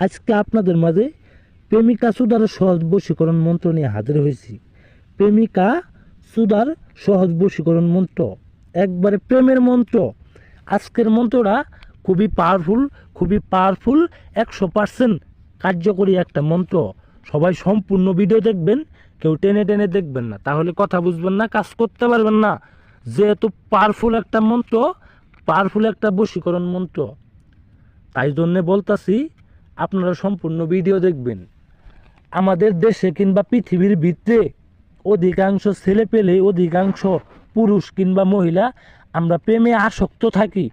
আজকে আপনাদের মাঝে প্রেমিকা সুদার সহজ বশীকরণ মন্ত্র নিয়ে হাজির হয়েছি। প্রেমিকা সুদার সহজ বশীকরণ মন্ত্র, একবারে প্রেমের মন্ত্র। আজকের মন্ত্রটা খুবই পাওয়ারফুল 100% কার্যকরী একটা মন্ত্র। সবাই সম্পূর্ণ ভিডিও দেখবেন, কেউ টেনে টেনে দেখবেন না, তাহলে কথা বুঝবেন না, কাজ করতে পারবেন না। যেহেতু পাওয়ারফুল একটা মন্ত্র, পাওয়ারফুল একটা বশীকরণ মন্ত্র, তাই জন্যে বলতাছি আপনারা সম্পূর্ণ ভিডিও দেখবেন। আমাদের দেশে কিংবা পৃথিবীর ভিতরে অধিকাংশ ছেলে পেলে, অধিকাংশ পুরুষ কিংবা মহিলা আমরা প্রেমে আসক্ত থাকি,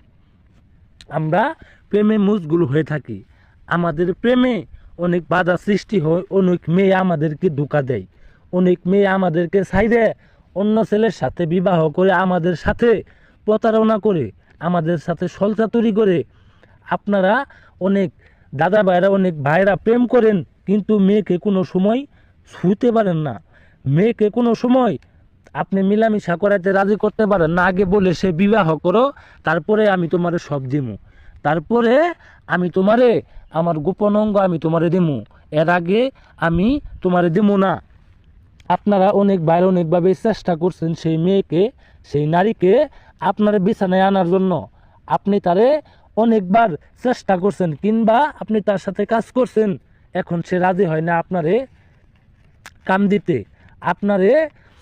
আমরা প্রেমে মশগুল হয়ে থাকি। আমাদের প্রেমে অনেক বাধা সৃষ্টি হয়, অনেক মেয়ে আমাদেরকে ধোঁকা দেয়, অনেক মেয়ে আমাদেরকে ছাইড়ে অন্য ছেলের সাথে বিবাহ করে, আমাদের সাথে প্রতারণা করে, আমাদের সাথে ছলচাতুরি করে। আপনারা অনেক দাদা ভাইরা, অনেক ভাইরা প্রেম করেন, কিন্তু মেয়েকে কোনো সময় ছুঁতে পারেন না, মেয়েকে কোনো সময় আপনি মিলামিশা করাতে রাজি করতে পারেন না। আগে বলে সে বিবাহ করো, তারপরে আমি তোমারে সব দিমু, তারপরে আমি তোমারে আমার গোপন অঙ্গ আমি তোমারে দিমু, এর আগে আমি তোমারে দিমু না। আপনারা অনেক বাইরে অনেকভাবে চেষ্টা করছেন সেই মেয়েকে, সেই নারীকে আপনার বিছানায় আনার জন্য। আপনি তারে অনেকবার চেষ্টা করছেন, কিংবা আপনি তার সাথে কাজ করছেন, এখন সে রাজি হয় না আপনারে কাম দিতে, আপনারে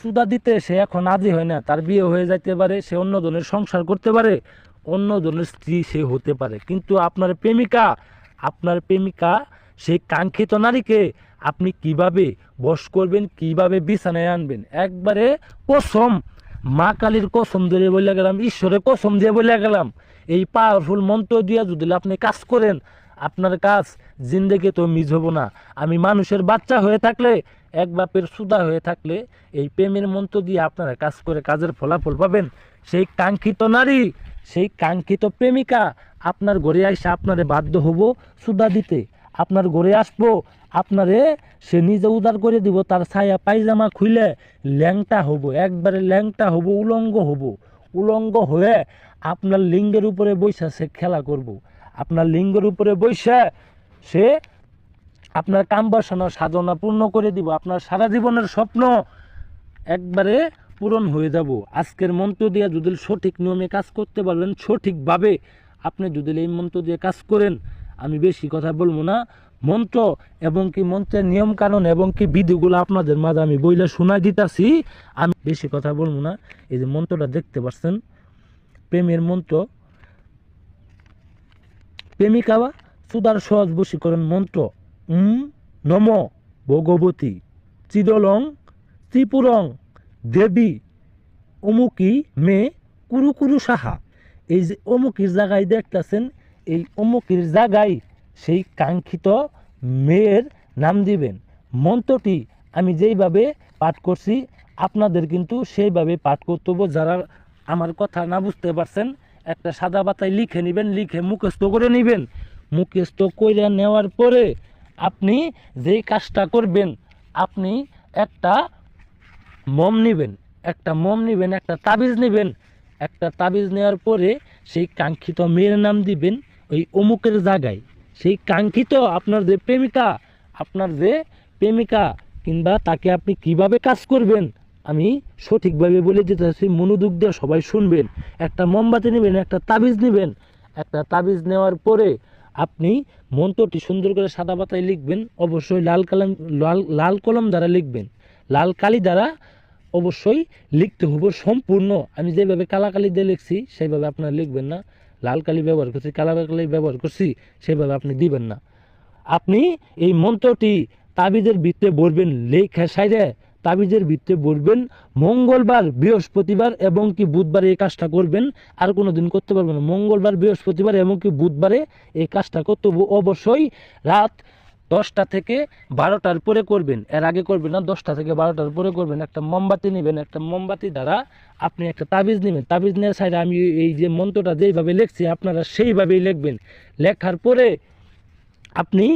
সুদা দিতে সে এখন রাজি হয় না। তার বিয়ে হয়ে যাইতে পারে, সে অন্য ধরনের সংসার করতে পারে, অন্য ধরনের স্ত্রী সে হতে পারে, কিন্তু আপনার প্রেমিকা সেই কাঙ্ক্ষিত নারীকে আপনি কিভাবে বশ করবেন, কিভাবে বিছানায় আনবেন, একবারে কসম, মা কালীর কসম ধরে বলে গেলাম, ঈশ্বরের কসম দিয়ে বলে গেলাম, এই পাওয়ারফুল মন্ত্র দিয়ে যদি আপনি কাজ করেন, আপনার কাজ জিন্দেগি তো মিস হবো না। আমি মানুষের বাচ্চা হয়ে থাকলে, এক বাপের সুদা হয়ে থাকলে, এই প্রেমের মন্ত্র দিয়ে আপনারা কাজ করে কাজের ফলাফল পাবেন। সেই কাঙ্ক্ষিত নারী, সেই কাঙ্ক্ষিত প্রেমিকা আপনার ঘরে এসে আপনারে বাধ্য হব সুদা দিতে। আপনার ঘরে আসবো, আপনারে সে নিজে উদার করে দিব, তার ছায়া পায়জামা খুলে ল্যাংটা হব, একবারে ল্যাংটা হব, উলঙ্গ হয়ে আপনার লিঙ্গের উপরে বৈশা সে খেলা করব। আপনার লিঙ্গের উপরে বৈশা সে আপনার কাম বাসনা সাধনা পূর্ণ করে দিব, আপনার সারা জীবনের স্বপ্ন একবারে পূরণ হয়ে যাব। আজকের মন্ত্র দিয়ে যদি সঠিক নিয়মে কাজ করতে পারবেন, সঠিকভাবে আপনি যদি এই মন্ত্র দিয়ে কাজ করেন, আমি বেশি কথা বলবো না, মন্ত্র এবং কি মন্ত্রের নিয়ম কানুন এবং কি বিধিগুলো আপনাদের মাঝে আমি বইলে শোনাই দিতেছি, আমি বেশি কথা বলবো না। এই যে মন্ত্রটা দেখতে পাচ্ছেন, প্রেমের মন্ত্র, প্রেমিকা সুদার সহজ বশীকরণ মন্ত্র। নম ভগবতী চিদলং ত্রিপুরং দেবী অমুকি মে কুরু কুরু সাহা। এই যে অমুকির জায়গায় দেখতেছেন, এই অমুকির জায়গায় সেই কাঙ্ক্ষিত মেয়ের নাম দিবেন। মন্ত্রটি আমি যেইভাবে পাঠ করছি, আপনাদের কিন্তু সেইভাবে পাঠ করতে হবে। যারা আমার কথা না বুঝতে পারছেন, একটা সাদা পাতায় লিখে নেবেন, লিখে মুখস্থ করে নেবেন। মুখস্থ করে নেওয়ার পরে আপনি যেই কাজটা করবেন, আপনি একটা মম নেবেন, একটা তাবিজ নেবেন। একটা তাবিজ নেওয়ার পরে সেই কাঙ্ক্ষিত মেয়ের নাম দিবেন ওই অমুকের জায়গায়। সেই কাঙ্ক্ষিত আপনার যে প্রেমিকা কিংবা তাকে আপনি কিভাবে কাজ করবেন, আমি সঠিকভাবে বলে দিতেছি, মনোযোগ দিয়ে সবাই শুনবেন। একটা মোমবাতি নেবেন, একটা তাবিজ নেবেন। একটা তাবিজ নেওয়ার পরে আপনি মন্ত্রটি সুন্দর করে সাদা পাতায় লিখবেন, অবশ্যই লাল কলম দ্বারা লিখবেন, লাল কালি দ্বারা অবশ্যই লিখতে হবে সম্পূর্ণ। আমি যেভাবে কালাকালি দিয়ে লিখছি সেইভাবে আপনারা লিখবেন না, লাল কালি ব্যবহার করছি, কালি ব্যবহার করছি, সেভাবে আপনি দিবেন না। আপনি এই মন্ত্রটি তাবিজের ভিতরে বলবেন, লেখা সাইডে তাবিজের ভিতরে বলবেন। মঙ্গলবার, বৃহস্পতিবার এবং কি বুধবারে এই কাজটা করবেন, আর কোনো দিন করতে পারবেন না। মঙ্গলবার, বৃহস্পতিবার এবং কি বুধবারে এই কাজটা করতে হবে। অবশ্যই রাত 10টা থেকে 12টার পরে করবেন, এর আগে করবেন না। 10টা থেকে 12টার পরে করবেন। একটা মোমবাতি নেবেন, একটা মোমবাতি দ্বারা আপনি একটা তাবিজ নেবেন। তাবিজ নেওয়ার সাইডে আমি এই যে মন্ত্রটা যেইভাবে লিখছি, আপনারা সেইভাবেই লিখবেন। লেখার পরে আপনি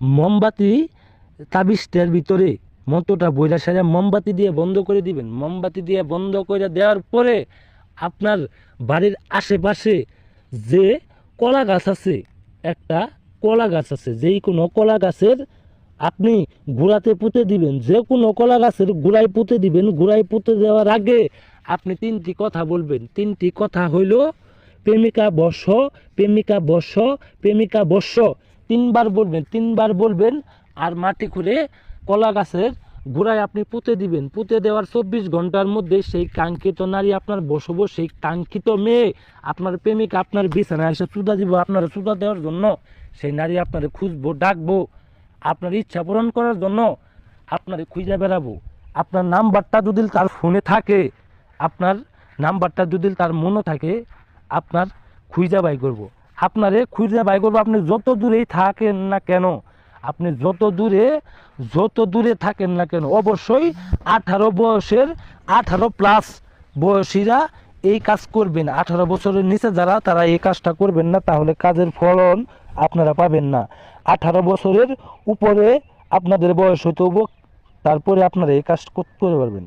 মোমবাতি তাবিজটার ভিতরে মন্ত্রটা বইলা সারা মোমবাতি দিয়ে বন্ধ করে দিবেন। মোমবাতি দিয়ে বন্ধ করে দেওয়ার পরে আপনার বাড়ির আশেপাশে যে কলা গাছ আছে, একটা কলা গাছ আছে, যেই কোনো কলা গাছের আপনি গোড়াতে পুঁতে দিবেন, যে কোনো কলা গাছের গোড়ায় পুঁতে দিবেন। গোড়ায় পুঁতে দেওয়ার আগে আপনি 3টি কথা বলবেন। 3টি কথা হইল প্রেমিকা বর্ষ, প্রেমিকা বর্ষ, প্রেমিকা বর্ষ। 3বার বলবেন, 3বার বলবেন। আর মাটি খুঁড়ে কলা গাছের গোড়ায় আপনি পুঁতে দিবেন। পুঁতে দেওয়ার 24 ঘন্টার মধ্যে সেই কাঙ্ক্ষিত নারী আপনার বসবো, সেই কাঙ্ক্ষিত মেয়ে আপনার প্রেমিকা আপনার বিছানায় এসে চুদা দিব, আপনার চুদা দেওয়ার জন্য। সেই নারী আপনার খুঁজবো, ডাকবো, আপনার ইচ্ছা পূরণ করার জন্য আপনার খুঁজে বেড়াবো। আপনার নাম্বারটা যদি তার ফোনে থাকে, আপনার নাম্বারটা যদি তার মনে থাকে, আপনার খুঁজে বাই করবো, আপনারে খুঁজে বাই করবো। আপনি যত দূরেই থাকেন না কেন, আপনি যত দূরে থাকেন না কেন, অবশ্যই 18 বয়সের 18+ বয়সীরা এই কাজ করবেন। 18 বছরের নিচে যারা, তারা এই কাজটা করবেন না, তাহলে কাজের ফলন আপনারা পাবেন না। 18 বছরের উপরে আপনাদের বয়স হইতে হবে, তারপরে আপনারা এই কাজ করতে পারবেন।